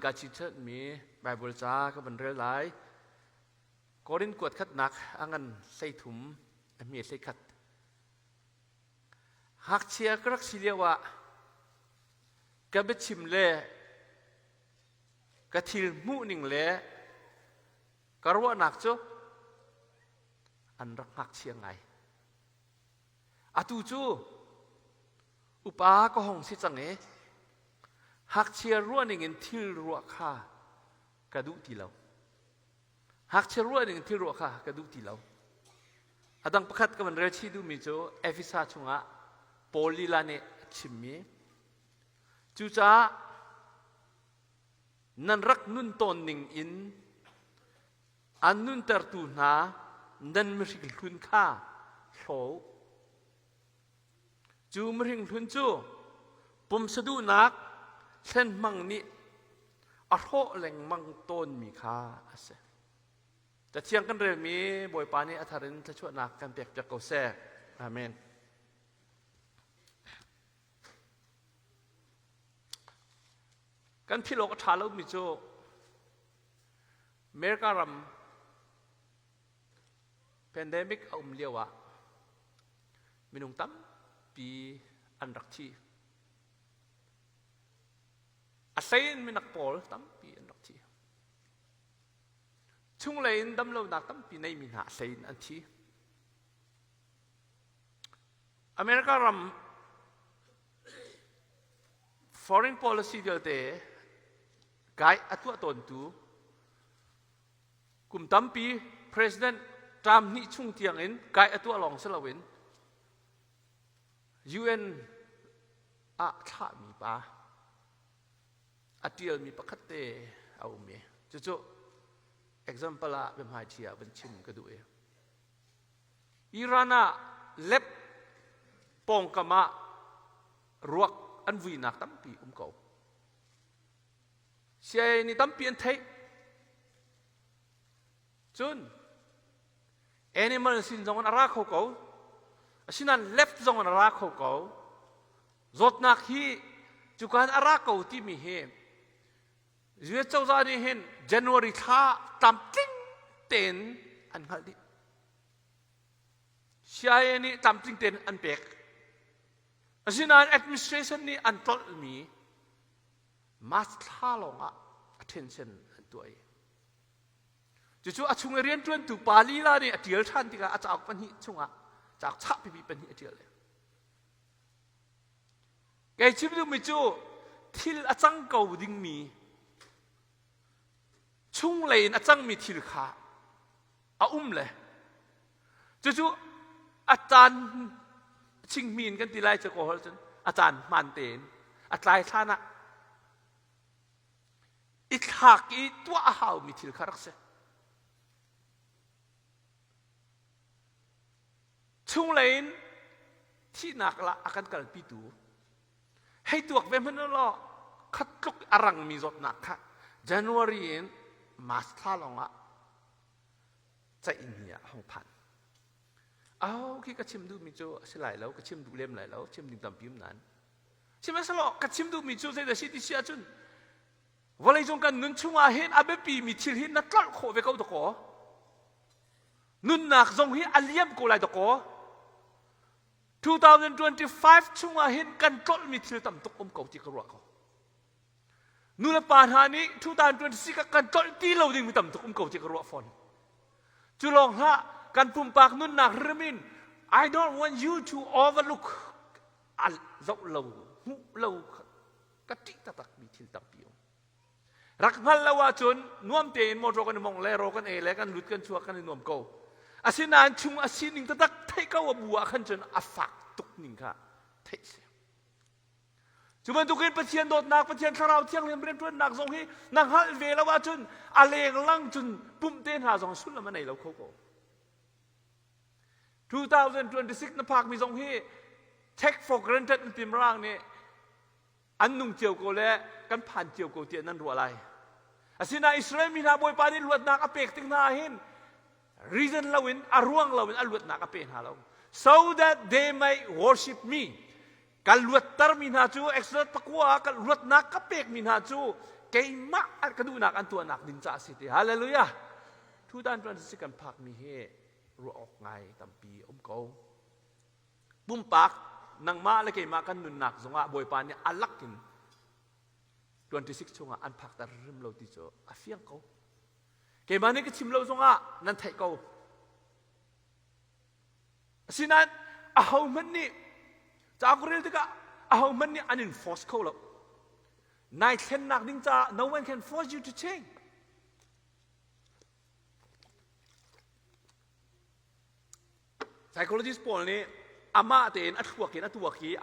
กาชิดมีไบเบิลจ้าก็เป็นเรื่องไรก็รินกวดขัดหนักอังันใส่ถุมมีใส่ขัดหักเชียกรักสิเลียวะกะเบ็ดชิมเล่กะทิลมุนิงเล่กะรัวหนักจ้ะอันรักหักเชียงไงอาตูจูอุปาก็ห้องสิจังเอหักเชียรัวหนึ่งที่รัวข้ากระดูกที่เราหักเชียรัวหนึ่งที่รัวข้ากระดูกที่เราอาดังประคัดกับมันเรื่องที่ดูมิโจเอฟิซาชงะโพลีลาเนชิมีจูจ้านันรักนุนตนหนึ่งอินอันนุนเตอร์ตูนานันมริกลุนข้าโฉจูมริงลุนจูปุ่มสะดุนักเช่นมังนี้อโรแหล่งมังต้นมีค่าอาศัยจะเที่ยงกันเรื่องมีบ่อยปานี้อัธรินจะช่วยนักกันเปียกจากเกาแซ่อาเมนกันพี่โลกชาลมิโจเมริการัมแพนเดมิกเอาเลียวะมินุงตั้มปีอันรักชีอาศัยมินักพอลตั้มปีอันรักชีช่วงเลยดัมเราดักตั้มปีในมินาอาศัยอันที่อเมริการัม foreign policy เดียวเตะกายอัตัวตนตูกุมตั้มปี president ตามนิชุ่งเตียงเอ็นกายอัตัวลองสลาวิน UN อาชามีปะอาเดียมีประคัตเตเอาเมจู่ๆ example ละเป็นหายเชียเป็นชิมก็ดูเออิรานะเล็บปองกะมะรวกอันวีนักตั้มปีเก่าเชียนี่ตั้มปีอันไทยจุน animal สินจงอันรักเขาเก่าสินันเล็บจงอันรักเขาเก่าจดนักฮีจุกันอารักเขาที่มีเหตุเจ้าเจ้านี่เห็น January ท่าตั้มติ้งเต็นอันฮัลดิเชียนี่ตั้มติ้งเต็นอันเป็กสินัน administration นี่อันตอลมีมาสท่าลงอ่ะ attention ตัวเองจู่ๆอาชุงเรียนจวนถูกปาลีลาเนี่ยเดียร์ท่านที่ก็อาจจะออกปัญหาชุงอ่ะจากชักปีปัญหาเดียร์เลยแกชิมดูมิจูที่อาจังเก่าดิ้งมีชุ่งเลยอาจังมีทิลขาอาเลยจู่ๆอาจารย์ชิงมีนกันทีไรจะโกหกจนอาจารย์มันเตนอาจารย์ท่านะอีกหักอีตัวอาหาวมีทิลขารักเสช่วงเลยที่หนักละอาการกัลปิดูให้ตัวเวมันนั่นละคัดลุกอรังมีจดหนักค่ะ January มาสท่าลงอ่ะจะอินเดียห้องพันเอาคิดกระชิมดูมิโจสลายแล้วกระชิมดูเล่มไหลแล้วชิมดึงตามพิมพ์นั้นใช่ไหมสลอกระชิมดูมิโจใส่แต่สิทธิเสียจนวันเลยจงกันนุนช่วงอาเห็นอาเบปีมีทิลหินนัดลักโคเวก้าตะโกนุนนักจงหิอาเลียมโกไลตะโก2025ช่วงอาเห็นกันต้นมีทิลต่ำตกเก่าที่กระรอกเขานู่นป่านหานี้2026กันต้นที่เราดึงมีต่ำตกเก่าที่กระรอกฟอนจุลองฮะกันปุ่มปากนุ่นนักเรมิน I don't want you to overlook อัลเรากติกตักมีทิลต่ำปีรักพันละว่าจนน่วมเตนโมโรกันมองเลโรกันเอเลกันหลุดกันชัวกันน่วมเก่าอาศินานชุงอาศินิงตักไทยก็ว่าบัวขันจนอาฝักตุกนิงค่ะไทยเสียจุบันตุกินปะเทียนโดดนักปะเทียนคาราวเที่ยงเรียนเรียนเพื่อนนักทรงให้นักฮัลเวลว่าจนอาเลงลังจนปุ่มเต้นหาทรงสุดละมันไหนเราเขาก็2026นับพักมีทรงให้ take for granted ติมร่างเนี่ยอันนุ่งเจียวโกและกันผ่านเจียวโกเตียนนั่นรัวอะไรอาศินาอิสราเอลมีนาบอยปานิลวดนักอเปกติงนาเห็นreason เราวินอาร่วงเราวินอลวดนักอเปนหาเรา so that they may worship me กัลวดตร์มินาจูเอ็กซ์เลตปะกัวกัลวดนักอเปกมินาจู แก keima at kadunak ang tuanak din sa city. Hallelujah! 2026 kan pak mi he ruok ngay tampi ko. Bumpak nang ma la keima kan nunak zonga boy pa ni alakin 26 chunga an pak tar rim lo ti cho afiang ko. Keima ni ka chim lo zonga nan thai ko. Sinan ahaw man ni Jagril tika ahaw man ni anin force ko lo. Nai ken nak ding cha no one can force you to change. Psychologist Paul ni ama ten atwa ki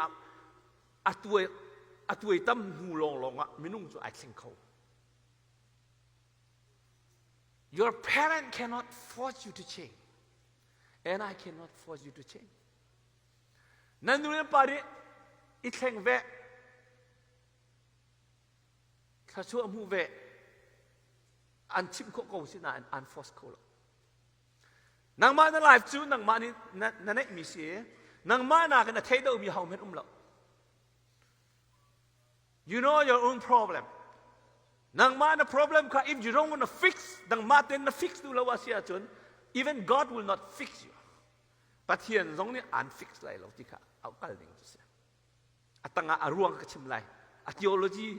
atwa tam hu long a minung chu ai sing ko. Your parent cannot force you to change. And I cannot force you to change. Nandunin pari itleng ve kasu amu ve an chim ko sina an force ko lo. Nang ma na life chu nang ma ni na mi si nang ma na kan thai do mi hau met lo. You know your own problem. Nang ma na problem ka if you don't want to fix nang ma ten na fix du lo wa sia chun even God will not fix you. But here zong ni unfix lai lo ti ka au kal ding tu se. Atanga aruang ka chim lai. A theology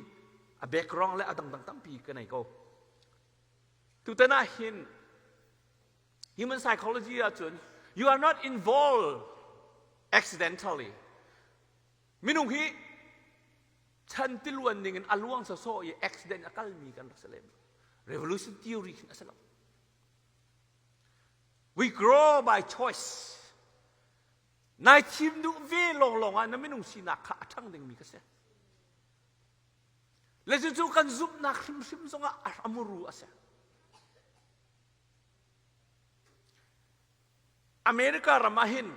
a background le adang dang tampi ka nai ko. Tu tana hin human psychology a chun you are not involved accidentally. Minung hi chan tiluan ning an aluang sa so ye accident akal mi kan rasalem. Revolution theory asalo. We grow by choice. Nai chim du ve long an na minung sina kha athang ding mi ka se. Le chu kan zup na khrim songa amuru ase. America ramahin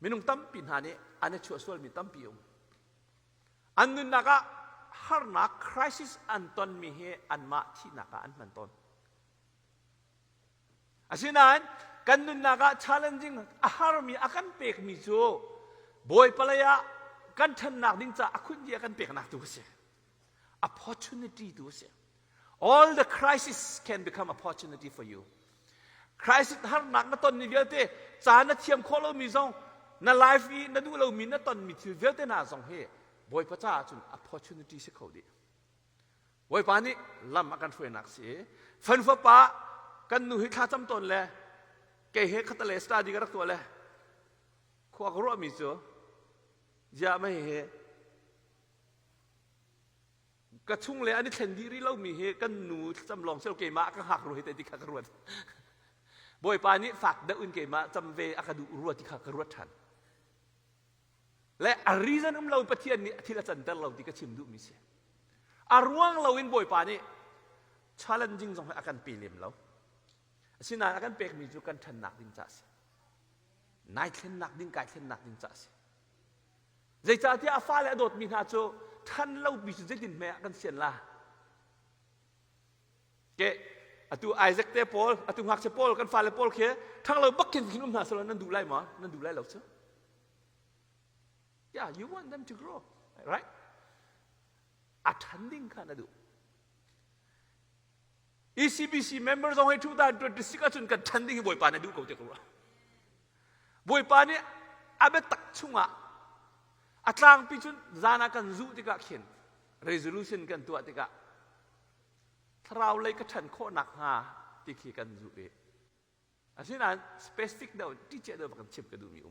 minung tampin hani ane chu aswal mi tampium. Annun naka harna crisis anton mi he anma thi naka an manton. Asinan kanun naga challenging aharmi akan pek mi jo boy palaya kan than nak ding cha akun ji akan pek nak tu se opportunity tu se all the crisis can become opportunity for you crisis har nak na ton ni velte cha na thiam kholo mi zong na life ni na du lo mi na ton mi thil velte na zong he boy pa cha chun opportunity se khodi boy pa ni lam akan fwe nak se fan fa pa kan nu hi kha cham ton le ke he khatale study garak to le khwa gro mi cho ja mai he ka chung le ani thlen di ri lo mi he kan nu cham long sel ke ma ka hak ro he te ti kha ka ruat boy pa ni fak da un ke ma cham ve akadu ruat ti kha ka ruat than le a reason lo pathian ni thila chan dal lo ti ka chim du mi se arwang lo in boy pa ni challenging jong akan pilim lo Sina akan pek mi kan than nak ding cha se. Nai thlen nak ding kai thlen nak ding cha se. Zai cha ti afa le dot mi na cho than lo bi chu din me kan sian la. Ke atu Isaac te Paul atu hak che Paul kan fa le Paul khe thang lo bak ken kinum na so nan du lai ma nan du lai lo cho. Yeah, you want them to grow, right? Attending kana du. ECBC members of 2026 chun kan thanding boy pa na du ko te ko boy pa ni abe tak chunga atlang pi chun zana kan zu ti ka khen resolution kan tu ti ka thrau lai ka than kho nak ha ti khi kan zu e asina specific da teacher da kan chip ka du mi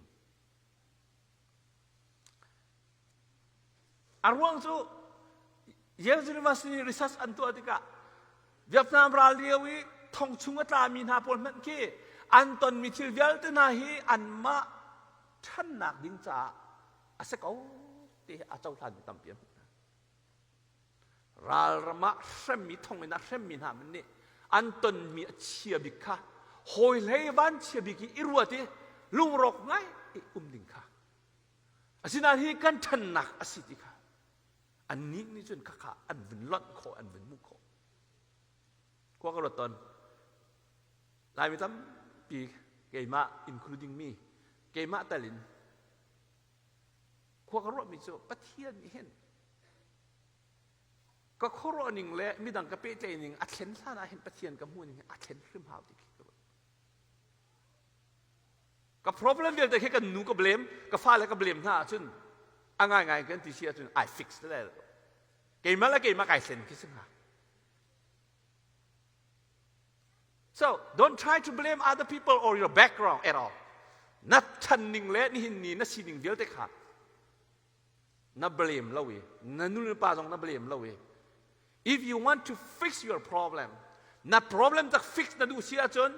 arwang so Yale University research an tu ti ka Vietnam raliawi thong chunga ta min ha pol man ke anton michil vial te na hi anma than nak ding cha asako te a chau than tampian ral rama sem mi thong na sem min ha man ni anton mi chia bikha hoi lei van chia biki irwati lung rok ngai ding kha asina hi kan than nak asiti kha an ni chun kha an vin lot kho an vin mu kho Kwa ka roton lai mi tam pi ke ma including me ke ma talin kwa ka ro mi cho pathian ni hen ก็โคโรนิงเละมีดังกระเป๊ะใจนิงอัดเข็นท่านาเห็นปะเทียนกับหูนิงอัดเข็นขึ้นหาวติก็ problem เดียวแต่แค่กันหนูก็ blame ก็ฟ้าแล้วก็ blame หน้าจนง่ายๆกันที่เชียร์จน I fix ได้แล้วเก่งมาแล้วเก่งมาไก่เซนคิดซึ่งหา so don't try to blame other people or your background at all นัดชันนิงเละนี่นี่นัดชีนิงเดียวแต่ขาดนับ blame เราเว้ยนัดนู่นป้าจงนับ blame เราเว้ย if you want to fix your problem นัด problem จะ fix นัดดูเชียร์จน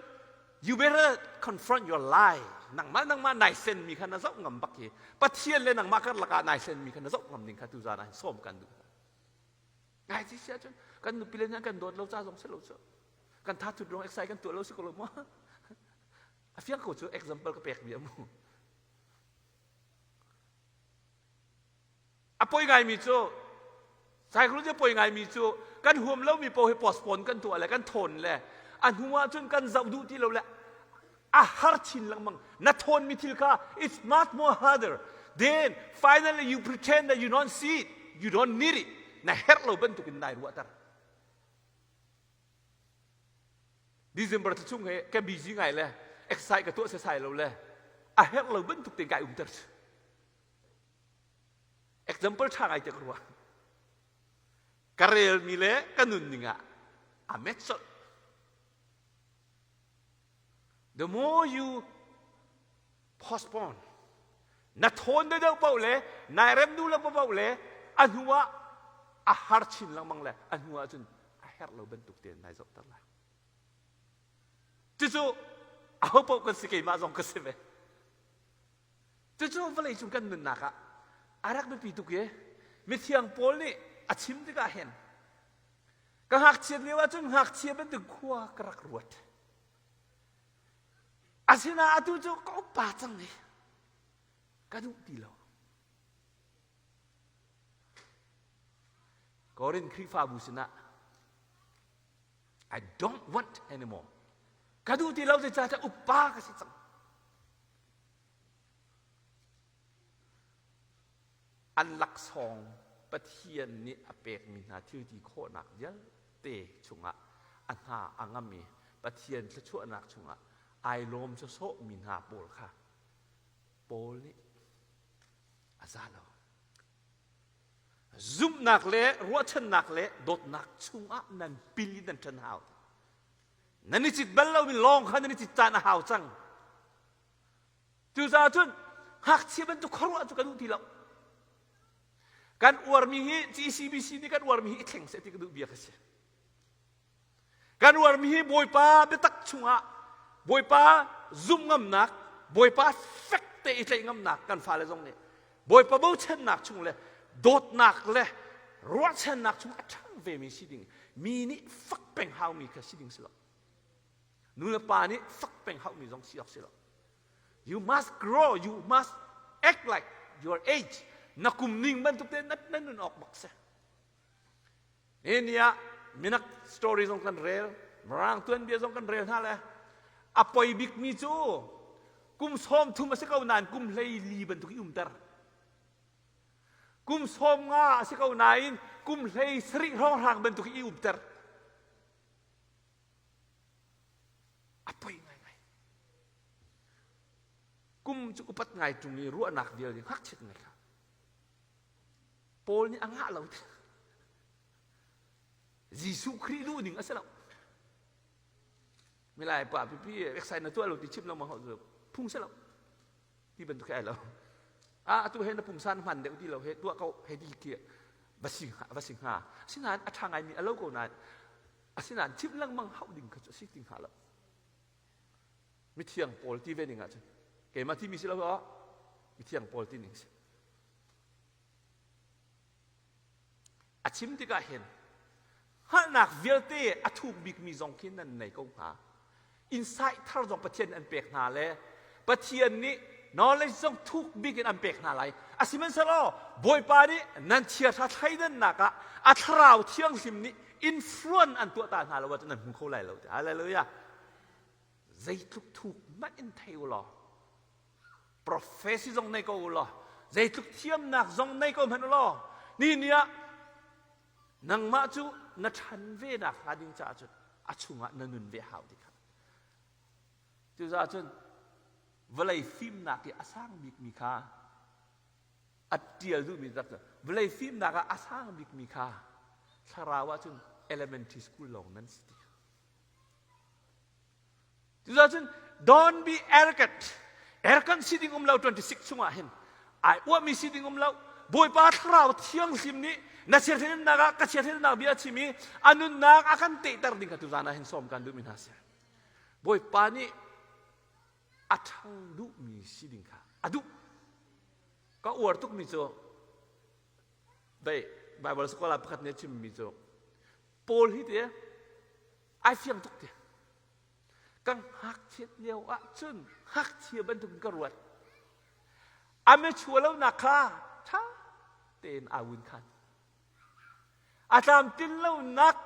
you better confront your lie นังมานายเซนมีขนาดสักงำบักเฮปะเทียนเลยนังมากันละกันนายเซนมีขนาดสักงำนิ่งขัดตุจานะส้มกันดูง่ายที่เชียร์จนกันดูพิเลนกันโดดเราจ้าสงสัยเราจ้ากันท้าทุดลงเอ็กไซกันตัวเราสิก็รู้มั้งอาเฟียงเขาจะ example ก็เปียกเบี้ยมั้งอ่ะป่วยไงมีโจ้ใช่ครูจะป่วยไงมีโจ้กันห่วงเรามีโปรให้ปอสปอนกันตัวอะไรกันทนแหละอันหัวจนกันจะดูที่เราแหละhard ชินลังมังนัดทนมิทิลค่ะ it's much more harder then finally you pretend that you don't see it you don't need it นะเฮร์เราเป็นตุกินได้รู้อัตราDecember ที่ช่วงเหแกบีจีไงเลย excite กับตัวเสียใส่เราเลยเฮร์เราเป็นตุกินไก่ตร์ example ช่างไอจะกลัวกระเรลมีเลยกันนุ่นนิงเม็ดสดThe more you postpone นัดทนได้เปล่าเลยนายเริ่มดูแล้วเปล่าเลยอันหัวหาชินลังมังเลยอันหัวจนเฮร์เราเป็นตุกเตียนนายจบตั้งแล้วจู่ๆเอาพวกกันสิเกมาส่งกันสิเว้จู่ๆวันนี้จุกันนึกนักรักไม่ปีตุกเย่ไม่เที่ยงโพลนี่ชิมที่ก็เห็นก็หักเชียร์เรียกว่าจนหักเชียร์เป็นตึกขั้วกระรวดอาศินาตุจก็ป่าจังเลยกระดูกดีแล้วก็เรียนคริฟาบุษนะ I don't want anymore กระดูกดีแล้วจะอุปปากันสิจังอันหลักสองปะเทียนนี่อเปกมีนาที่ดีโคหนักเยอะเตะชุงอันหาอังมีปะเทียนจะชั่วหนักชุงไอลมจะโซมินาโปลค่ะโปลนี่อาซาโลซุมหนักเละรัวชันหนักเละโดดหนักชุงนันปิลินันชันหาวนั่นนี่จิตเบลเรามีลองค่ะนั่นนี่จิตจานหาวจังจู่ซาจุนหักเชียเป็นตุกขรัวตุกันดูทีเราการอวดมีฮีจีซีบีซีนี่การอวดมีฮีแข่งเสร็จที่กันดูเบียร์กันเสียการอวดมีฮีบอยป้าเบตักชุงบอยป้าซุ่มงำหนักบอยป้าเฟกเตะใจงำหนักกันฟ้าเลยตรงนี้บอยป้าเบาเช่นหนักชุงเลยโดดหนักเลยรัวเช่นหนักชุงทั้งเวมีสิดิ่งมีนี่ฟักเป็นเฮามีแค่สิดิ่งสิละนู่นป้านี่ฟักเป็นเฮามีตรงสิละสิละ you must grow you must act like your age นักกุมนิ่งมันทุกเดือนนั่นออกบักเสเนี่ยมีนักสตอรี่ส่งกันเร็วมรางตัวนเบียส่งกันเร็วท่าเลยปอยบิกมีจูกุมส้มทุ่มมาสิเขานานกุมเลยลีบันทุกยุมเตอร์กุมส้มงาสิเขานายกุมเลยสริร้องรางบันทุกยุมเตอร์ปอยไงกุมจุกปัดไงตรงนี้รู้หนักเดียวยังฮักเช็ดไงครับโปลนี่อ่างเรายิสุคริดูหนึ่งอัศเราไม่ไรป่ะพี่เอ็กไซน์ตัวเราติดชิปเรามาหัวเสือพุ่งเสร็จแล้วที่เป็นตัวแค่เราตัวเห็นปุ่มสั้นมันเด็กที่เราเห็นตัวเขาเห็นดีเกียร์วัสิงหาสินานทางไงมีอะไรก็นานสินานชิปลังมังเขาดิ่งเขาจะสิดิ่งหาแล้วมีเที่ยงโปลที่เวนิงอ่ะใช่เกมมาที่มีสิแล้วก็มีเที่ยงโปลที่หนึ่งชิมที่ก็เห็นฮันนักเวลเต้ถูกบิ๊กมีซองคินนั่นในกองหาอินไซต์ถ้าเราจงประเทศอันเปกนาเลยประเทศนี้นอเลจงทุกบิ๊กอันเปกนาเลยสิมันสโลบอยปานี้นั่นเชียร์ทัดไทยนั่นนักทราวเที่ยงสิมนี้อินฟลูเอนอันตัวตาหาเราว่าจะนั่นหุ่นเขาไหลเราอะไรเลยใจทุกมันอินเทลหรอ profesi จงในก็หรอใจทุกเทียมนักจงในก็มันหรอนี่เนี่ย นังมาจูนัดชันเวนักหาดิงจ้าจุดอาชุงะนันนุนเวหาวดิค่ะจูจ้าจุนเวลาฟิล์มนักที่อาสางบิกมีค่าอัดเดียดูมีจักเวลาฟิล์มนักอาสางบิกมีค่าสาราวะจุน elementary school ลงนั้นสิจูจ้าจุน don't be arrogant sittingเรา26ชั่วโมงเห็นไอ้ว่ามีsittingเราบอยปาทราวเที่ยงสิมนี้นักเชียร์เทนนักกัเชียร์เทนนักบิอาชิมีอันนู้นนักอากันเตะตร์ดิ่งกันตุจานะเห็นสมกันดูมินาเสียบอยปานี่อัดทังดูมีสิดิ่งค่ะอดูก็อวดทุกมิโซไปไบเบิลสกอลาพักเนี่ยชิมมิโซโพลฮิตเนี่ยไอเฟียงทุกเนี่ยกังหักเชียเดียวอ่ะจุนหักเชียบันทุกกระรวดอเมชัวแล้วนักค่ะท่าเต้นอาวุธขันอาจารย์ตินเล่านัก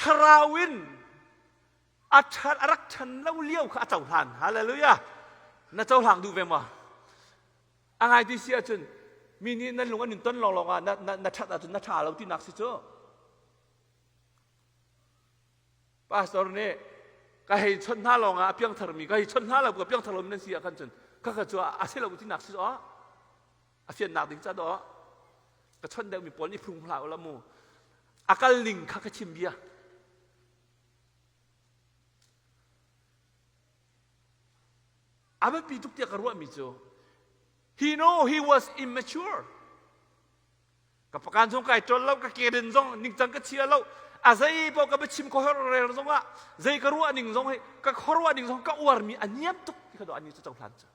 คาราวินอาจารย์รักฉันเล่าเลี้ยวข้าเจ้าทานฮาเลลูยาน่าเจ้าหางดูเวมาอะไรที่เสียจนมีนี่นั่นลงอันหนึ่งต้นลองอ่ะน่าชัดจนน่าชาเราที่นักสิเจ้าป้าสอนเนี่ยก็ให้ชนท่าลองอ่ะเพียงทรมีก็ให้ชนท่าเรากับเพียงทรมนั่นเสียกันจนก็กระจัวอาเซียนเราที่นักสิจ้าอาเซียนนักดิ้งจ้าดอกระชนเดียวมีปนนี่พุ่งพลาวละมูอากาลิงข้าชิมเบียอาเบปีทุกที่กระรู้มิโซ he know he was immature กับประการสงไก่จนเราก็เกดินซงนิ่งจังก็เชียร์เราอาศัยพอกับชิมก็ฮอร์เรอร์ซงว่าใจกระรู้นิ่งซงให้ก็ฮอร์ว่านิ่งซงก็อวดมีอันนี้ทุกที่เขาดูอันนี้จะจงพลันจ้ะ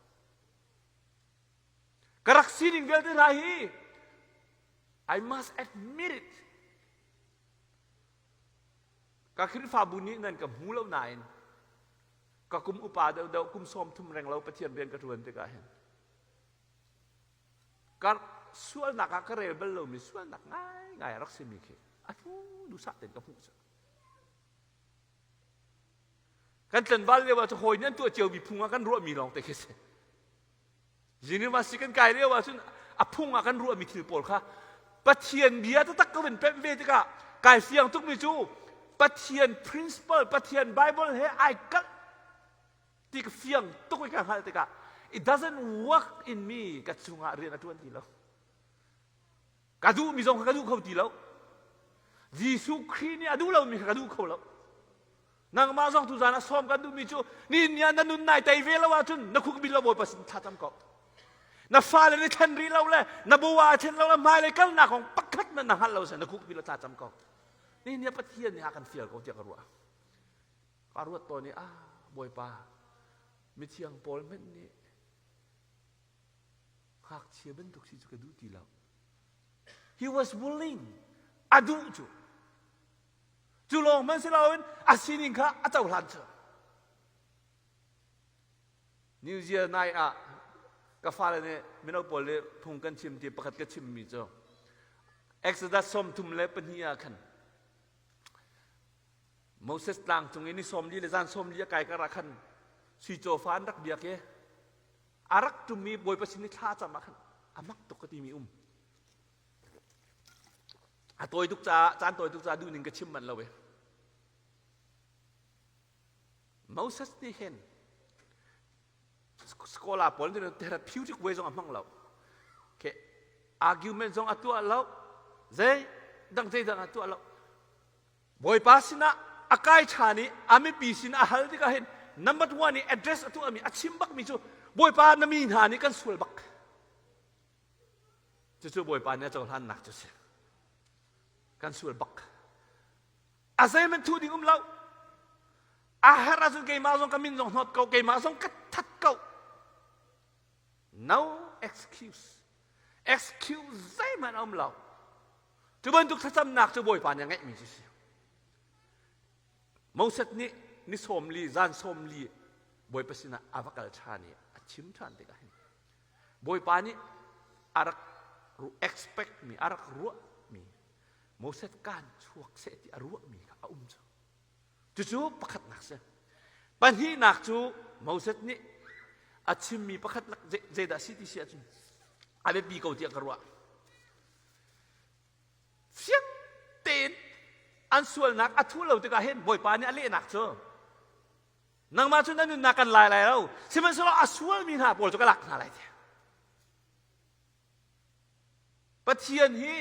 กระรักสิ่งเดียวที่ไร I must admit itก็คือฟาบุญนี้นั่นกับหูเรานายก็กุมอุปาเดากุมซ้อมทุ่มแรงเราปะเทียนเรียนกระทวนจะกันเห็นก็ส่วนหนักก็เรียบเร็วมีส่วนหนักง่ายรักษามีแค่ดูสัตว์เต็มกับหูกันจนวันเรียกว่าจะโหยนั่นตัวเจียวมีพุงกันรั่วมีรองแต่แค่เสียยินดีมาสิกันไกลเรียกว่าซึ่งพุงกันรั่วมีถือโปลค่ะปะเทียนเบียร์ตั้งก็เป็นเป็นเวทีกะไก่เสียงทุกมิจูปะเทียน principle ปะเทียน Bible เฮ้ไอ้กัดที่กเฟียงตุกไปกันหาติกะ it doesn't work in me กัดสุงาเรียนตัวนี้แล้วกัดดูมีสองกัดดูเขาทีแล้วยิสุครีนี่ดูเรามีกัดดูเขาแล้วนางมาสองทุจานะซ้อมกัดดูมิจูนี่เนี่ยนั่นนุ่นนายแต่เวลาว่าจุนนักคุกบิลเราบอกภาษาท่าจำก็นักฟ้าเลยฉันรีเราเลยนับบัวฉันเราละไม่เลยกันนักของปักขัดนั่นนักฮัลเราเสียนักคุกบิลเราท่าจำก็นี่เนี่ยปะเทียนเนี่ยอาการเฟียร์เขาจะกระรัวตัวนี้บอยป้ามีเทียงโพลมันนี่หากเชียร์เป็นทุกสิ่งก็ดูดีแล้ว he was willing ดูจูลองมันสิเราเป็นอาศินิงค่ะเจ้าหลานเธอนิวเซียนายกาฟ้าเนี่ยไม่เอาโพลเลยพุ่งกันชิมที่ประคัดกันชิมมีเจ้า Exodus ส้มทุ่มเล็บเป็นเฮียกันโมเสสต่างตรงนี้ส้มลีเลซานส้มลีไก่กระคันสีโจฟานรักเบียกอารักจุมีบอยประสิทธิท่าจะมาคันอามักตกตีมีตัวทุกจ้าจานตัวทุกจ้าดูหนึ่งกระชิมมันเราเว้ยโมเสสนี่เห็นสกอลาปอนเนี่ยเทอราพิวติกเวย์จงอามังเราแค่อาร์กิวเมนต์จงอัตัวเราเจ๊ดังเจ๊ดังอัตัวเราบอยปัสสินะอากาศชานี้อามิปีสินะฮัลที่ก็เห็นnumber one นี่ address ตัวมีอาชิมบักมีจูบอยปานามีหานี่กันสวยบักจูบอยปาเนี่ยจะหันหนักจูเสียกันสวยบักอาศัยมันทูดิ่งเราอาหารสุดเกมาส่งกมินส่งหดเกาเกมาส่งกัดทัดเกา no excuse ใจมันเราจูบันทุกท่าจำหนักจูบอยปายังไงมีจูเสียโมเสสนี่สมลีจานสมลีบอยประสินะอาวกัลชานี่ชิมชันติกันบอยปานี่อารักรู้ expect มีอารักรู้มีโมเสสการช่วงเสติรู้มีกับจู่ประคัดนักเสียปัญหาหนักจู่โมเสสนี่อาชิมมีประคัดนักเจดาสิที่เสียจู่อาเบบีเขาที่กระรัวเสียงเต้น อันส่วนนักอัทุเราติกาเห็นบ่อยปานี่อันเละหนักเจ้านางมาจนนั้นนักกันลายแล้วสิมันสละอัส่วนมีหาปวดจะกระลักอะไรเถอะปะเทียนฮี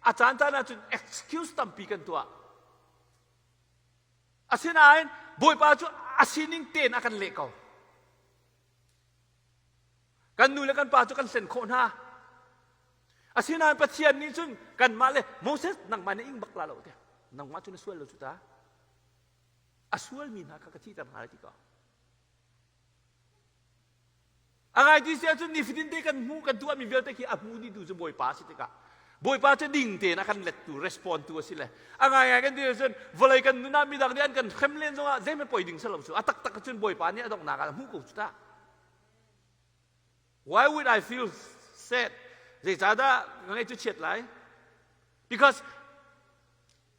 อาจารย์ท่านอาจจะ excuse ตั้มปีกันตัวอาศินายบ่อยปาจุอาศินิงเตนอากันเละเขากันนู่นแล้วกันปาจุกันเส้นโคนฮาอาศินายปะเทียนนี้จุนกันมาเลยโมเสสนางมาในอิงบักลาเราเถอะนางมาจุนส่วนเราจุดาอาส่วนมีหากะทิต่างหากที่ก็อะไรที่เสียจุนนี่ฟิดินเตกันมูกันตัวมีเวลแต่ที่อามูนี่ดูจะบ่อยปาสิเตกะบ่อยปาจะดิ่งเตนะกันเล็ดตัวรีสปอนตัวสิเลยอะไรกันที่จุนวลัยกันนู่นมีดักเดียนกันเข้มเล่นจังว่าเจ๊ไม่ปล่อยดิ่งสลับสุดตักตักจุนบ่อยปานี่ต้องนักกันมูกูจุดา Why would I feel sad เจ๊จ้าด้าไงจุดเฉียดไหล because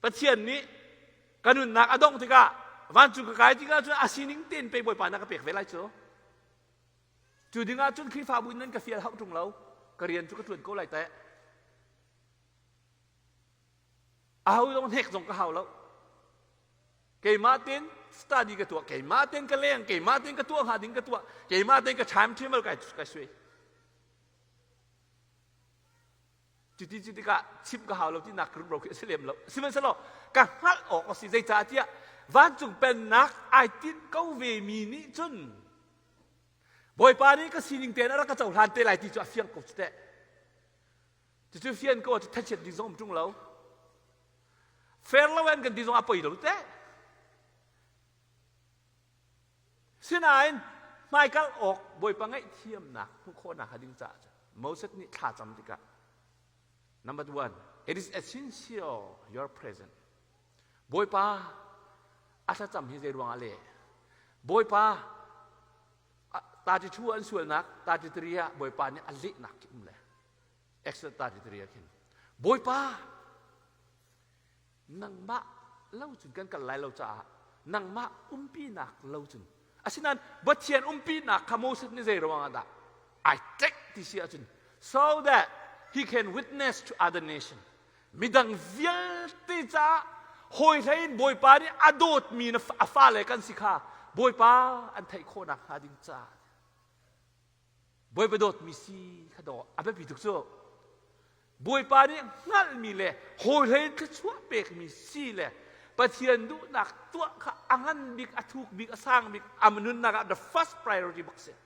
ประเทศนี้กันนู่นนักอดงที่กะวันจุกกายที่ก็จุดอาศินิงเต้นไปบ่อยปานนักเปียกเวลาเจ้าจุดที่งาจุดคลิฟ้าบุญนั้นกับเฟียร์เขาตรงเรากเรียนจุกกระตุ้นก็ไหลแต่เอาต้องเฮกส่งกระเฮาแล้วเกี่ยมาเต้นสตาร์ดีกับตัวเกี่ยมาเต้นกับเลี้ยงเกี่ยมาเต้นกับตัวหาดิ้งกับตัวเกี่ยมาเต้นกับชามที่มันกับสวยจุดที่กะชิบกระเฮาเราที่นักรุกเราเกี่ยเสลียมเราสิมันสลบกะฮัดออกสิใจจ่าเที่ยวันจุงเป็นนักไอตินเขาเวมีนิจุนบ่อยปานี้ก็สิ่งเตียนอะไรก็จะหันเตลัยที่จะเฟียงกูจะเตะจะเฟียงกูจะทัชเชดดิซอมจุงเราเฟรลเวนกันดิซอมapa ituเตะสินายไม่ก็ออกบ่อยปาไงเทียมนักทุกคนนักหาดิ้งจ่าโมเสสนี่ขาดจำติกะ Number one it is essential your present บ่อยปาอาจจะจำที่เจรวงอะไรบ่อยป้าตาจิชั่วอันส่วนนักตาจิตเรียบ่อยป้าเนี่ยอันเล็กนักกินเลยเอ็กซ์ตาจิตเรียกินบ่อยป้านังมะเล่าจุนกันกันหลายเราจะนังมะปีนักเล่าจุนอาศัยนั้นบัดเชียนปีนักขโมยสินี่เจรวงอะไรI take this yearจุน so that he can witness to other nation มีดังเวียลติจ้าหอยไทยบ่อยป้านี่อดดมีนฟ้าเลยกันสิค่ะบ่อยป้าอันไทยโคนักหาดิ้งจ้าบ่อยไปโดดมีสีขดออาไปปิดทุกโซ่บ่อยป้านี่งั้นมีเลยหอยไทยก็ชั่วเปกมีสีเลยประเทียนดูนักตัวข้าอังอันบิ๊กอทุกบิ๊กสร้างบิ๊กอามนุนนัก the first priority บักเสีย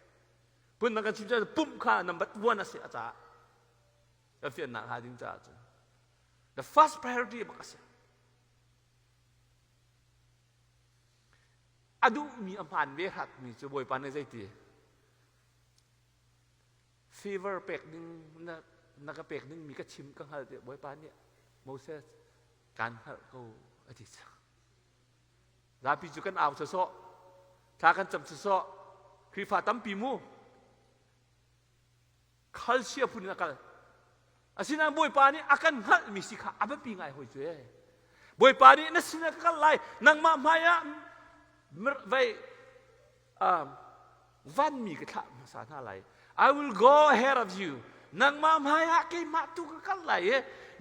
ปุ่นนักการชิมจะปุ่มข้า number one นะเสียจ้าแล้วเฟียนนักหาดิ้งจ้า the first priority บักเสียอดูมีอัมพันเวหัดมีจะบ่อยปานในใจตีฟีเวอร์เป็กนึงนักเป็กนึงมีกระชิมกังหัดบ่อยปานเนี่ยโมเสสการหัดเขาอธิษฐานราพิจุกันเอาเสาะถ้ากันจำเสาะครีฟ้าตั้มปีมูคัลเซียพูดนักอาศินันบ่อยปานนี่อาการหัดมีสิค่ะอาแบบปีไงหัวใจบ่อยปานนี่นั่นสินักกันไล่นางมาหายะไว้วันมีกระทำภาษาอะไร I will go ahead of you นางมาหายะเกี่ยมาตุกกันไล่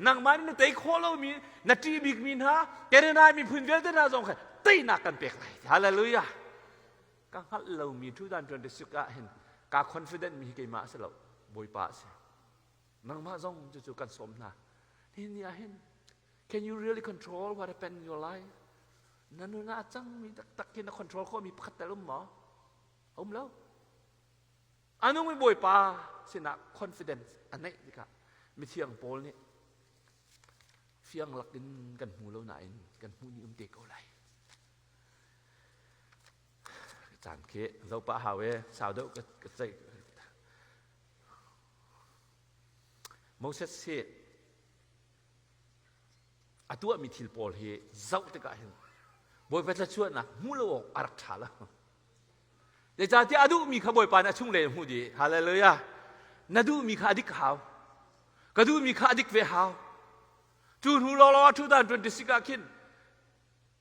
นางมานี่เตะโคโลมีนาทีบิกมินฮะแต่ในนายมีพื้นเวลแต่น่าสงสัยตีนักกันเปียกเลยฮาเลลูยากังหัดเรามีทุกด้านจนได้สุกะเห็นการ confident มีเกี่ยมาสลับบ่อยป้าเสียนางมาส่งจู่ๆกันสมนะนี่เนี่ยเห็น Can you really control what happened in your lifeนั่นน่าจังมีตักกินคอนโทรลเขามีพัดแต่ลุ่มหมอเอาแล้วอันนู้นไม่บ่อยป้าสินะ confidence อันนี้สิครับมีเทียงโพลนี่เฟียงหลักดินกันหูแล้วไหนกันหูนี่เด็กเอาไรจานเคเราป้าหาเวสาวเด็กก็ใจโมเสสเสียอัตัวมีทิลโพลเฮเจ้าตะกันบ่อยไปจะชวนนะมูลวกอารักชาละเดี๋ยวจะที่อดูมีขบวยปานะชุ่งเลยมูดีฮาเลลูยานาดูมีขาดิกหาวกระดูมีขาดิกเวหาวจูนหูรอทุดานจนดิสิกาคิน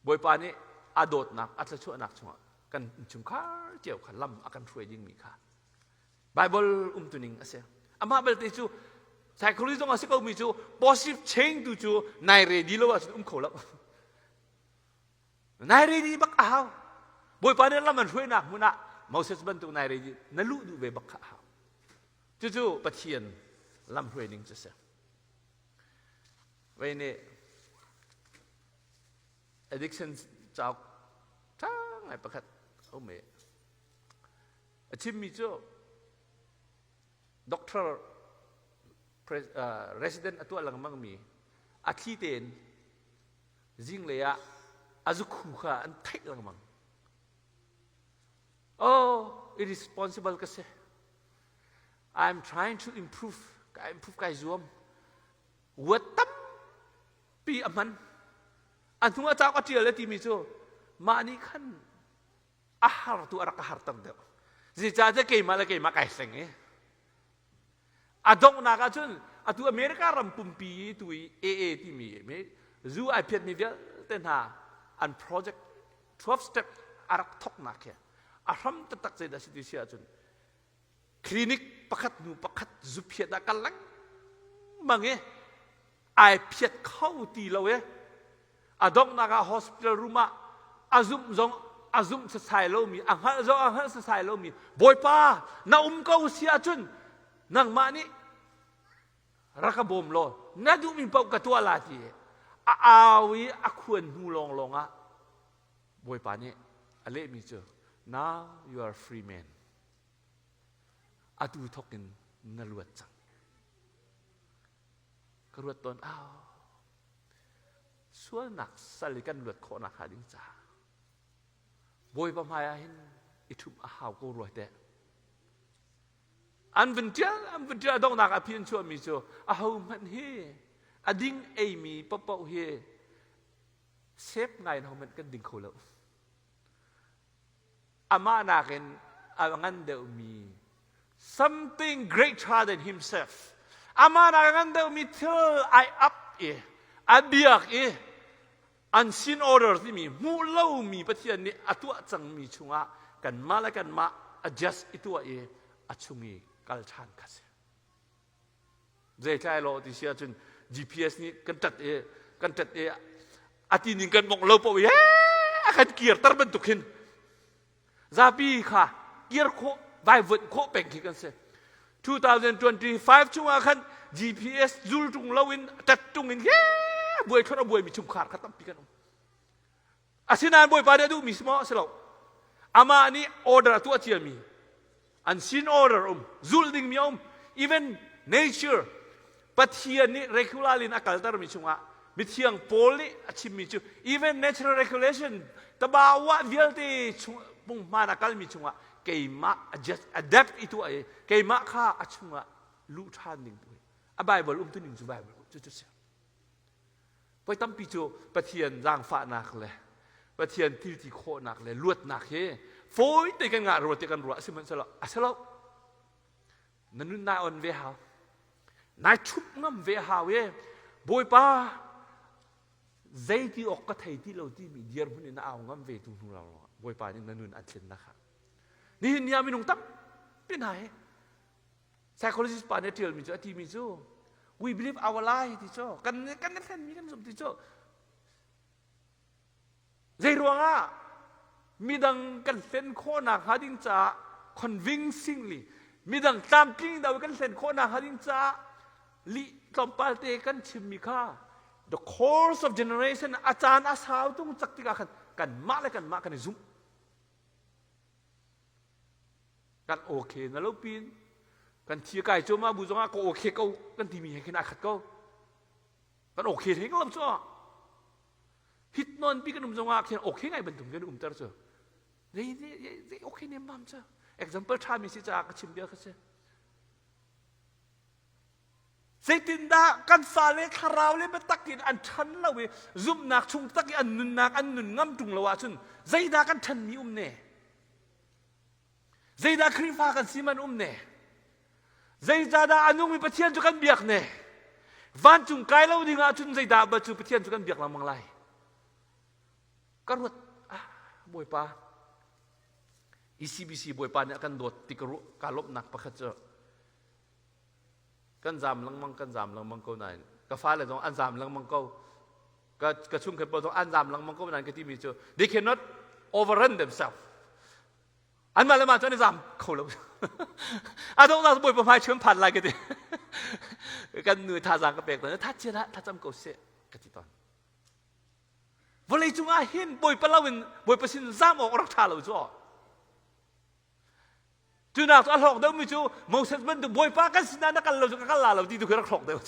บ่อยปานี่อดดนักอัตชวนักชัวกันชุมขาเจียวขันลำอากันช่วยยิ่งมีขาไบเบิลตุนิงอาเซียอามาเบลติจูใช้ครุยตรงอาเซียก็มีจู positive change ตูจูในเรดีโลว่าขอแล้ว นายเรดีบักอ้าวบอยปานนี้ละมันช่วยนักมุนะมอเสสบันตุนายเรดีนั่นลุดูเวบักอ้าวจู่ๆปะเทียนลำช่วยนิ่งจะเสียไว้เนี่ย addiction จ้าทั้งไงประคัดโอ้เมย์ชิมมีจู่ doctor resident ตัวหลังมังมีอาคีเตนจิงเลยอะอาจุคูค่ะอันไทยหลังมังoh irresponsible ก็เสีย I'm trying to improve การ improve การzoom วัดตั้มปีอมันอันทุกอาจารย์ก็เจอเลยที่มีจู่มานี่ขันอาหารตัวอะไรก็หาตั้งเดียวสิจ้าจะเกี่ยมาแล้วเกี่ยมาไก่เสงเออาดงนักจุนอาตัวอเมริการัมปุ่มปีตัวเอที่มีเมจูไอพีเอ็นนี่เดียวเต้นหาอันโปรเจกต์12 step อารักทอกนักเออารมณ์ตักใจได้สิที่เสียจุนคลินิกประคัดนูประคัดจูเพียดกันลังมังเอไอพีเอ็นเข้าตีเราเออาดงนักฮอสพิทอลรูมาอาซุมจงอาซุมสายเรามีอังฮัลจงอังฮัลสายเรามีบอยป้าน้าเขาเสียจุนนังมานี่รักบ่มโลน่าดูมีเป้ากระตัวลาทีอาวิอาควรหูลงอ่ะบอยปานี่อะไรมีเจอ now you are free man อาดูทอกินนรวดจังกรวดตอนส่วนนักสลิกันรวดโคนักหาดิ้งจ่าบอยประมาณเห็นอิทุมอาหาวกูรวยแต่อันเป็นเจ้าดงนักอภิญชัวมีโจอาหูมันเฮอดิ้งเอมีปะปะเฮเซฟไงเขามันกันดิ้งเขาแล้วอามานักเห็นอางันเดอมี something greater than himself อามานักงันเดอมีเธอไออัพอาเบียกอันซินออเดอร์ที่มีมูเล่ามีประเทศนี้อตัวจังมีช่วงกันมาแล้วกันมา adjust อีตัวอช่วงกัลชันกันเสียใจใจเราที่เสียจน GPS นี้กันจัดอาทิตย์นึงกันมองเราไปกันเกียร์ตระบันตุกินซาบีค่ะเกียร์โคไวเวิร์ดโคเป็นกี่กันเสีย2025ช่วงกัน GPS จุลจุงเราวินจัดจุงอินบวยชนบวยมีชุมขาดขัดตั้มปีกันอาศินานบวยปาเดดูมีสมอสลบอามาอันนี้ออเดอร์ตัวเชียมีอันซินออเดอร์จุลดิ่งมีeven nature ปัจจัยนี้ regularly นักการตารมีชุงะมิเทียง poli อาชิมีชุ even natural regulation ตบาวะเดียลที่ชุงปุ่งมานักการมีชุงะเกี่ยมา adjust adapt อีตัวเกี่ยมาข้าอาชุงะลู่ทานดิ่งด้วยอาไบเบิลตัวหนึ่งจุไบเบิลจุดเสียไปตั้มปีโจปะเทียนร่างฟ้านักเลยปะเทียนที่โคนักเลยลวดนักเฮ้โฟยตีกันงานรัวตีกันรัวสิมันสละสละนั่นนู่นนายอ่อนเวหานายชุบงำเวหาเว้บอยป้าใจที่ออกก็ไทยที่เราที่มีเดียร์พวกนี้น่าเอางำเวตุงเราบอยป้านี่นั่นนู่นอันเช่นนะครับนี่เนี่ยมีหนุ่มตั้มเป็นไง psychologist ป่าเนี่ยเที่ยวมีจ้าที่มีจ้าwe believe our lie ที่จ้ากันนั่นแทนมีกันสมที่จ้าใจรัวง่ะมีดังกันเส้นโคนักหาดิ้งจ้า convincingly มีดังตามจริงดาวกันเส้นโคนักหาดิ้งจ้าลิตอมปาเตกันชิมมีค่า the course of generation อาจารย์อาสาวต้องจักติกากันมาเลยกันมากันในซุ่มกันโอเคนะลูกปีนกันเทียไก่โจมาบุษงาก็โอเคก็กันทีมีให้ขนาดขัดก็กันโอเคเห็นก็ลำซ้อฮิตนอนปีกันบุษงาแค่โอเคไงบรรทุกกันเตอร์เจ้านี่โอเคเนี่ยมั่มเจ้า example ชามีสิจากชิมเดียวกันเจ้าเซตินดากันฟาเลคาราวเลเปตักินอันชันละเวซุมนักชุงตักอันนุนนักอันนุนงำจุงละวะชุนใจดากันชันมีเน่ใจดาครีฟ้ากันซีมันเน่ใจดาอันนุ่งมีปะเทียนจุกันเบียกเน่วันจุงไกลเราดีงาชุนใจดาบัจุปะเทียนจุกันเบียกละมังไลก็รวดบวยปาECBC บวยปาเนี่ยกันโดดติกรุการลบหนักประคัตเจอกันจามลังมังกันจามลังมังเกาไหนก็ฟ้าเลยตรงอันจามลังมังเกา ก็ชุ่งเคยบอกต้องอันดามหลังมังก็มันก็ที่มีเจอ they cannot overrun themselves อันมาแล้วมาจนในสามเขาแล้วอาต้องเราบ่อยประมาณเชื่อมพันอะไรกันดิกันหนูท่าจางก็เปกแต่ถ้าเชื่อนะถ้าจำก็เสียกันที่ตอนวันเลยจุงอาเห็นบ่อยปะเราเป็นบ่อยประสิทธิ์ซ้ำออกรักษาเราจ้ะจุนักตัวหลอกเดิมมิจูมองเสร็จมันดูบ่อยป้ากันสินะนักเราจะกันลาเราที่ดูคือรักหลอกเดิม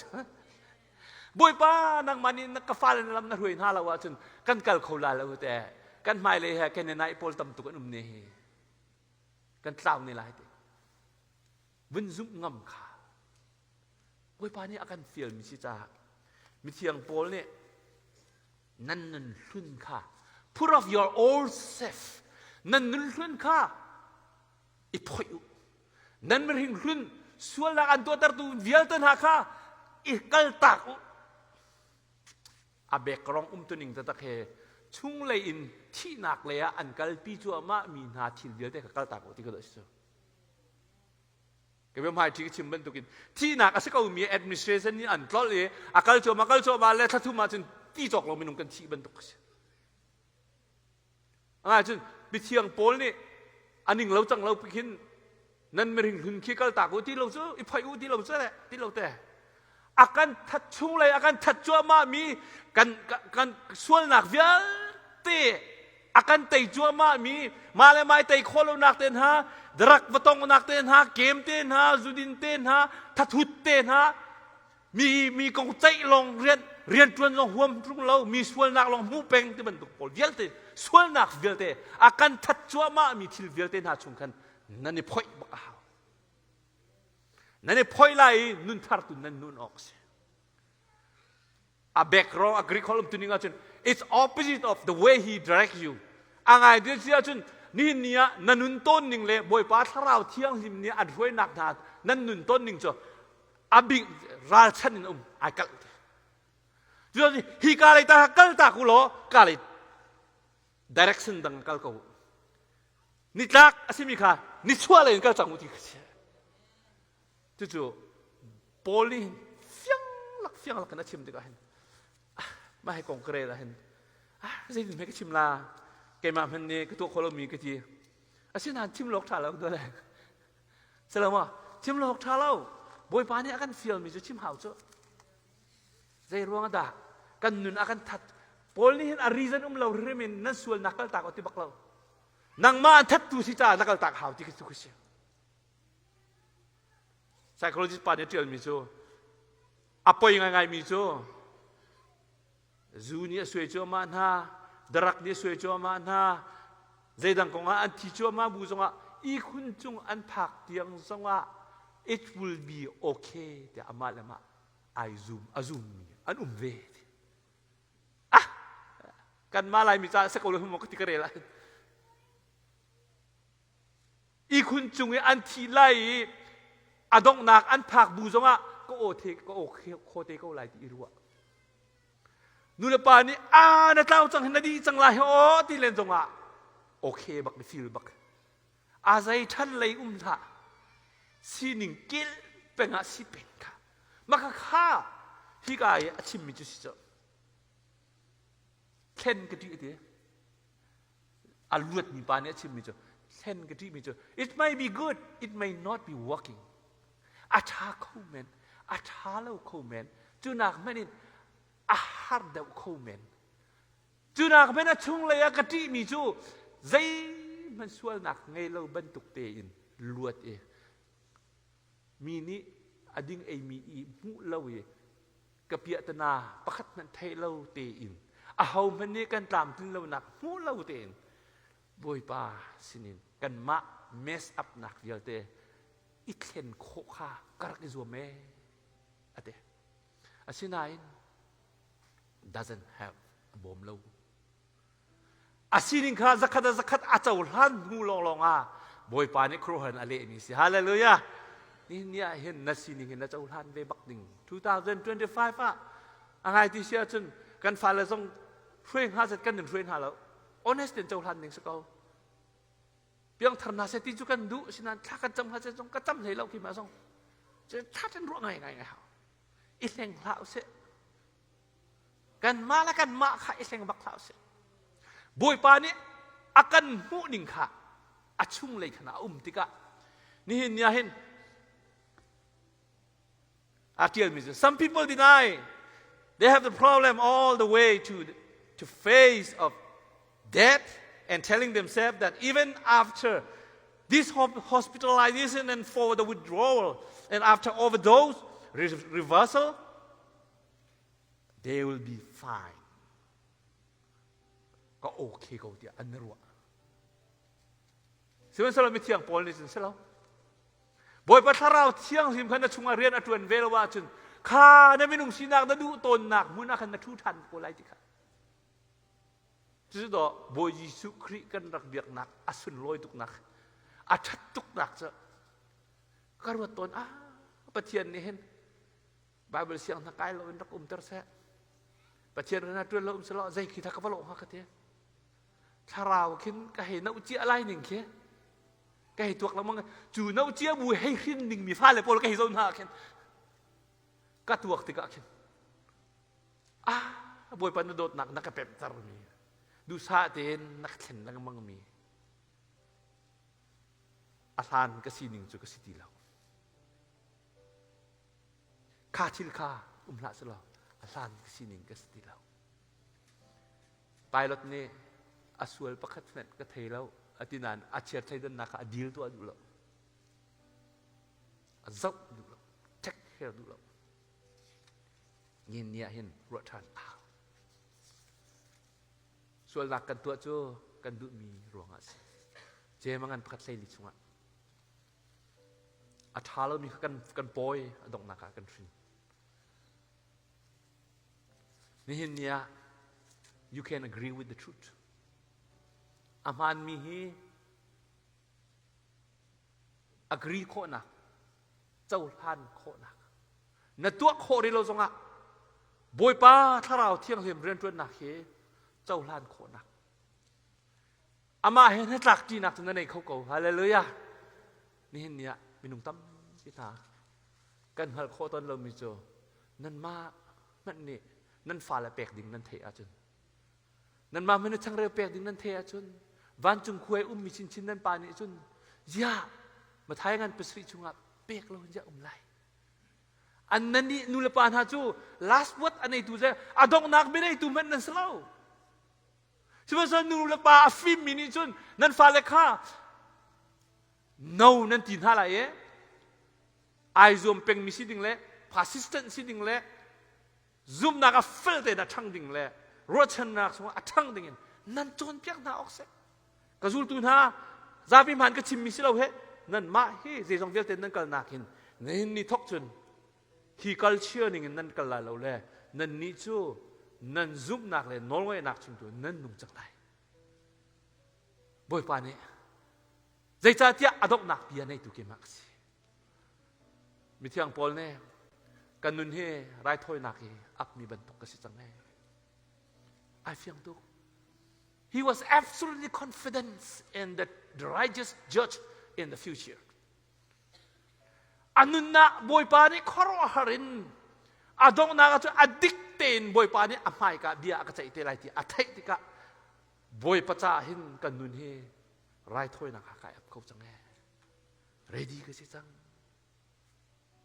บ่อยป้านักมันนี่นักกฟ้าเลยลำนักรวยน่าเราว่าจนกันกัลเขาลาเราแต่กันไม่เลยฮะแค่ในนายพอลตั้มตุกันนี่กันเล่าในหลายทีวินซุปงำขาบ่อยป้านี่อาการฟีลมิชิจ้ามิเทียงพอลเนี่ยนั่นลุ่นข้า put off your old self นั่นลุ่นข้าอีพอยนั่นมันหิงลุ่นส่วนละอันตัวตัดตัวเวียลตันหาข้าอีกัลตักอาเบกรองตัวหนึ่งตะเคชุ่งเลยอินที่นักเลยอันกัลปีจัวมามีนาทีเดียวแต่กัลตักที่ก็ได้สิก็เป็นหมายที่ชิมบันตุกินที่นักอาศัยเขามี administration นี่อันตลอดเลยอากัลจัวมาแล้วถ้าทุ่มมาจนที่จอกเราไม่นุ่งกันที่บันตุกสิจนไปเที่ยงโพลนี่อันหนึ่งเราจังเราไปกินนั่นไม่ถึงหุ่นขี้กัลตักที่เราซื้ออีพายุที่เราซื้อแหละที่เราแต่อาการทัดชุ่งเลยอาการทัดจัวมามีกันส่วนหนักเวียเตะอาการเตะจัวมามีมาเลยไม่เตะโคลนักเต้นฮะดรักบตองนักเต้นฮะเกมเต้นฮะจุดินเต้นฮะทัดหุดเต้นฮะมีกองใจลองเรียนจวนลองห่วงทุกเรามีส่วนหนักลองมูเป็งที่มันตุกปอลเวียเตะส่วนหนักเวียเตะอาการทัดจัวมามีทิลเวียเตะหาชงกันนั่นนี่พ่อยบักเอานั่นนี่พ่อยไล่นุนทาร์ตุนนั่นนุนออกสิอาเบกรองอักริคอลมตุนิงอาจน it's opposite of the way he direct you อ่างไงเดี๋ยวเสียจนนี่เนี่ยนั่นนุนต้นหนึ่งเลยบ่อยป้าถ้าเราเที่ยงริมเนี่ยอัดไว้หนักหนานั่นนุนต้นหนึ่งจ้ะอาบิงราชันนี่อากัลจนฮีกาเลยตากัลตากุโลกาเลย direction ดังกัลกูนี่จักอาศิมิค่ะนี่ชัวร์เลยกัลจังมุติกเสียจู่ๆโพลีเฟียงลักกันนะชิมดีกว่าเห็นไม่ให้กองเกรละเห็นสิ่งที่ไม่ก็ชิมลาเกมาพันนี้ก็ตัวคนเรามีก็ทีอาศินานชิมโลกท่าเราตัวแรกเสร็จแล้วว่าชิมโลกท่าเราบ่อยปานนี้อาการฟีลมีจะชิมหาวจ้ะใจร้องด่ากันนุนอาการทัดโพลีเห็นอารีซันเราเรื่องนั้นส่วนนักกัลตากอติบักเรานางมาทัดตุสิจ้านักกัลตากหาวที่คิดสุขเสียpsychologist ปานนี้เที่ยวมีโจapa yang ngai mi jo zu ni sui jo ma na darak ni sui jo ma na zaidang ko nga an ti jo ma bu zonga I kun chung an phak tiang zonga it will be okay te amalama I azum an ve kan malai mi cha sekolah mo ka tikarela I kun chung an ti lai adong nak an phak bu zongaก็โอเคก็โอเคโคเตก็หลายที่รู้ว่านู่นป่านี่นาเต้าจังนาดีจังไรโอ้ที่เล่นจังอ่ะโอเคบักฟิลบักอาศัยท่านเลยท่าสีหนึ่งกิลเป็นอาชีพเป็นค่ะมักข้าที่กายอาชีพมีจุดสิจ้ะเช่นกันที่เดียอาลุดมีป่านี่อาชีพมีจุดเช่นกันที่มีจุด it may be good it may not be working อาชาคูเมนอาชาเลวคูเมนจูนักแม่นี่อาหารเดวคูเมนจูนักแม่น่ะชุ่งเลยกะทิมีจูใจมันส่วนนักไงเราบรรทุกเตอินลวดมีนี่อดิ้งมีมุเลวกับเปียตนาประคัตนันเทเลวเตอินอาหามันนี่กันตามถึงเลวนักมุเลวเตอินบอยป้าสินินกันมะเมสอัพนักเดียวเตอีเทนโคข้ากระกิจวัวเมอะเดอาศินาย doesn't have a bomb เลวอาศินินข้าสักขัดอาจจะอุลันงูลองบอยปานี่ครูหันอะไรนี่สิฮาเลลูยานี่เนี่ยเห็นนัสินินเห็นนัจอุลันเวบักดิ่ง2025อะไรที่เชื่อจนกันฟ้าเลยส่งช่วยหาเสร็จกันหนึ่งช่วยหาแล้ว honest เดินจะอุลันหนึ่งสักเอาเพียงทำนาเสติจุกันดูสินะถ้ากันจำหาเสร็จก็จำเลยเราคิดมาส่งจะถ้าจะรู้ไงเหรออีแรงเราเส กันมาและกันมาค่ะไอ้เสงบักเท้าเสบอยปานี่อากันหูนิ่งค่ะอาชุ่งเลยขนาดติกะนี่เห็นเนี่ยเห็นอาเทียมิส some people deny they have the problem all the way to face of death and telling themselves that even after this hospitalization and for the withdrawal and after overdose reversal they will be fine ก็โอเคก็เดียวอันนั้นวะสิ่งที่เราไม่เที่ยงปอลนี่สิเราบอยปัทเราเที่ยงสิ่งขันชุ่งเรียนอัตวนเวลว่าจนข้าเนี่ยไม่นุ่งสีนักนั่นดูตนนักมุนักขันทุทันโกไลติค่ะจุดต่อบอยยิสุคริกันรักเบียกนักอสุนลอยตุกนักอาชัดตุกนักจะกระวัดตนปะเทียนนี่เห็นบาเบิลเสียงทางกายเราเป็นรักเตอร์เซ่ปะเทียนนั้นตัวเราสละใจคิดทักกับเราฮักเทียถ้าเราคิดก็เห็นอุจจาระหนึ่งเคียก็เห็นตัวเรามั่งจู่อุจจาระบุยให้ขึ้นหนึ่งมีฟ้าเลยพอเราก็เห็นโซนหักเคียก็ตัวติกะเคียบุยปันโดดหนักนักเป็ดตารมีดูซาเตนนักเข็นนักมั่งมีอาทานก็สีหนึ่งจุกสีตีเราข้าชิลข้าหน้าสละอาทานก็สีหนึ่งก็สีตีเราไปรถนี้อาสวลประคัตเน็ตก็เทแล้วอาทิตย์นั้นอาเชียร์ไทยดันนักอดีลตัวดูแล้วอาจับดูแล้วเช็คเฮร์ดูแล้วเงี้ยเนี่ยเห็นรถทันส่วนหลักกันตัวโจกันดูมีรวงอาศัยเจมันกันประคัตใส่ลิชงะอาทาเรามีกันปอยดอกนักกันฟินนี่เห็นเนี่ย you can agree with the truthอามันมีให้ agree โคนักเจ้าพันโคนักในตัวโคที่เราส่งบอยป้าถ้าเราเที่ยงเห็นเรื่องตัวนักเฮเจ้าพันโคนักอามาเห็นให้จักจีนักถึงนั้นเองเขาก็อะไรเลยนี่เห็นเนี่ยมีนุ่งตั้มพิธากันหัลโคตอนเรามีโจนั่นมานั่นนี่นั่นฟ้าละเปกดิ่งนั่นเทอาจุนนั่นมาไม่นึกช่างเรือเปกดิ่งนั่นเทอาจุนวันจุงคุยมีชินนั่นปานี่จุนยามาท้ายงานประสิทธิ์จุงเปกเราจะไล่อันนั้นนี่นุลปานฮาจู last word อันนี้ตัวเจ้าดอกนักไม่ได้ตัวมันนั่นสลาวใช่ไหมส่วนนุลปาฟิมมินิจุนนั่นฟ้าละข้า no นั่นตีนหาอะไรไอซูมเป็นมิสิดิ่งเล่ persistent สิดิ่งเล่ซูมนักเฟลเตนักช่างดิ่งเล่รถชันนักสมมติช่างดิ่งนั่นโจนเปียกหน้าออกเสกระสุนตุนฮาซาบิมันก็ชิมมิสิเราเหนั่นมาเฮ้เจสองเวลเตนนั่นก็นักหินนี่ทอกจนฮีกัลเชียนิ่งนั่นก็ลาเราเล่นั่นนี่จูนั่นซูมนักเล่นอร์เวย์นักชิมตัวนั่นนุ่งจังไรบ่อยปานนี้ใจจ่าที่อดอกนักเปียในตุกิมักสิมิที่อังพอลเนี่ยกันนุนเฮไรถอยนักเฮอักมีบรรทุกกสิจังแน่ไอเฟียงตุก he was absolutely confident in the righteous judge in the future อันนั้นนะบอยปานี่ขรอหารินอดอกนักจะอดิกเตนบอยปานี่อภัยกับเดียก็จะอิตไรที่อัฐิติกะบอยปัจจาหินกันนุนเฮไรถอยนักหากายเขาจังแน่ ready กสิจัง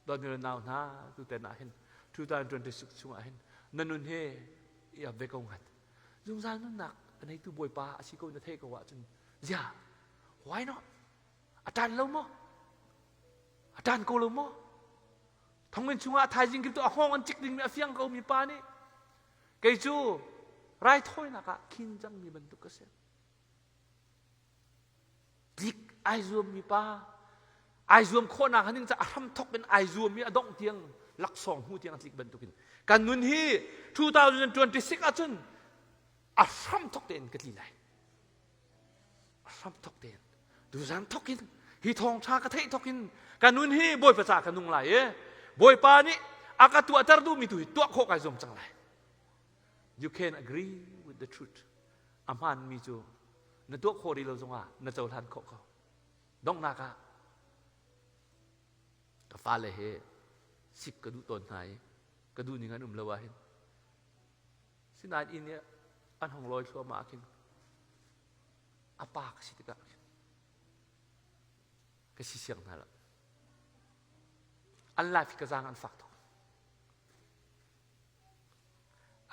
ตอนนี้เราหน้าตัวแต่หน้าเห็น2026ช่วงเห็นนั่นนู่นเฮอย่าเบกงหัดยุงซานนั่นหนักอันนี้ตัวบอยปลาอาชีพก็จะเทกว่าจนย่า why not อาจารย์เรามั้งอาจารย์กูเรามั้งทั้งเป็นช่วงอาทายจริงกินตัวห้องอันจิกดิ่งมีอาเฟียงเขามีปลานี่เกยจูไรถ้อยนักขินจังมีบรรทุกเกษตรจิกไอซูมมีปลาไอซูมโคนักฮันนี่จะทำทกเป็นไอซูมมีอดองเทียงลักสองหูเทียงสิกบรรทุกินการนุนฮี2026อาจารย์อาทำทกเต็นกันที่ไหนอาทำทกเต็นดูสันทกินฮีทองชากระเทยทกินการนุนฮีบอยภาษากันนุงไหลบอยปานี่อากาตัวตรดูมีตัวโคกไอซูมจังไร you can agree with the truth อามันมีจูนตัวโคดีเราจงอ่ะนเจ้าทันโคเขาดองนากะกฟ้าเลยเฮสิบกระดูตนไหนกระดูนี่งั้นละวะเห็น sinan ini an hong loi thua ma kin apa kasi tika kasi siang na la an life ka zang an fakto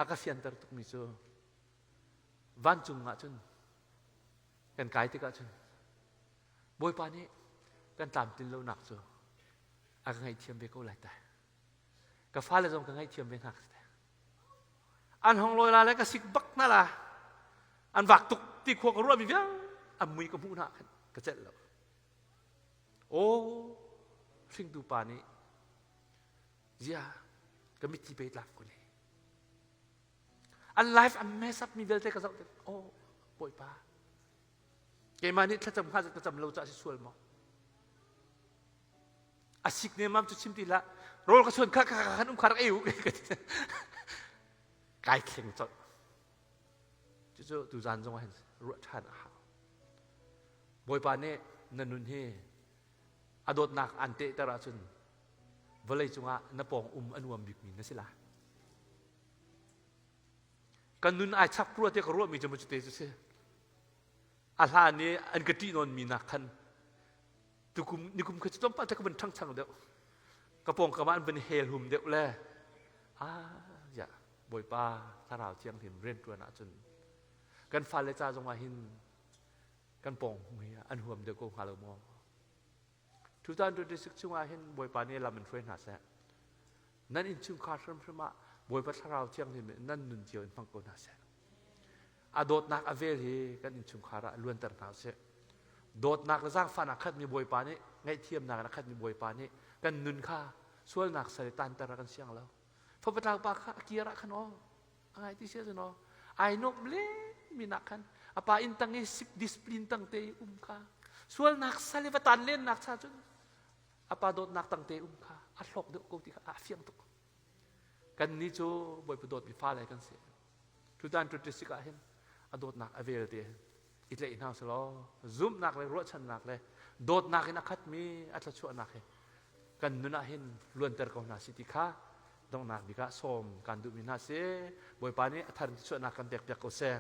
aka fian tar tuk mi chu van chung nga chun kan kai tika chun boy pa ni kan tam tin lo nak chu aka ngai thiam be ko lai ta ka fa le jong ka ngai thiam be hak an hong loi la le ka sik bak na la an vak tuk ti kho ka ru mi vya an mui ka mu na ka chet lo o sing tu pa ni ya ka mi ti be laf ko le an life an mess up mi vel te ka zau o boy pa ke ma ni tha cham kha ka cham lo cha si sual mo asik ne mam chu chim ti la rol ka chon kha khan khar eu kai kheng chot chu tu zan jong hen ru than ha boy pa ne nanun he adot nak ante tara chun volei chunga na pong anuam bik min na sila kanun ai chak pro te ka ro mi jamu te se alha ne an gati non mi na khan tukum nikum ka chom pa ta ka ban thang thang de ka pong ka man ban hel hum de le ya boy pa tharau chiang thim ren tu na chun kan fa le cha jong a hin kan pong mi an huam de ko halo mo 2026 chunga hin boy pa ne lam friend ha sa nan in chung kha shram shma boy pa tharau chiang thim nan nun chiu in phang ko na sa adot nak avel hi kan in chung khara luan tar na se dot nak la jang fa na khat mi boy pa ne ngai thiam nak na khat mi boy pa ne kan nun kha sual nak sa tan tar kan siang loพอประทางปากเกียร์ขันอ๋ออะไรที่เชื่อจะนอไอ้นกเล่มีนักขันapa intang isip disiplin tang te ka sual nak sali batan len nak sa chun apa dot nak tang te ka atlok de ko ti ka afiang to kan ni cho boy pu dot bi fa lai kan se tu dan tu tisik a hen adot nak avel te itle in house lo zoom nak le ro chan nak le dot nak in akhat mi atla chu nak he kan nuna hen luan ter ko na siti kha dong nak bika som kan du mina se boy pa ni thar chu nak kan tek tek ko se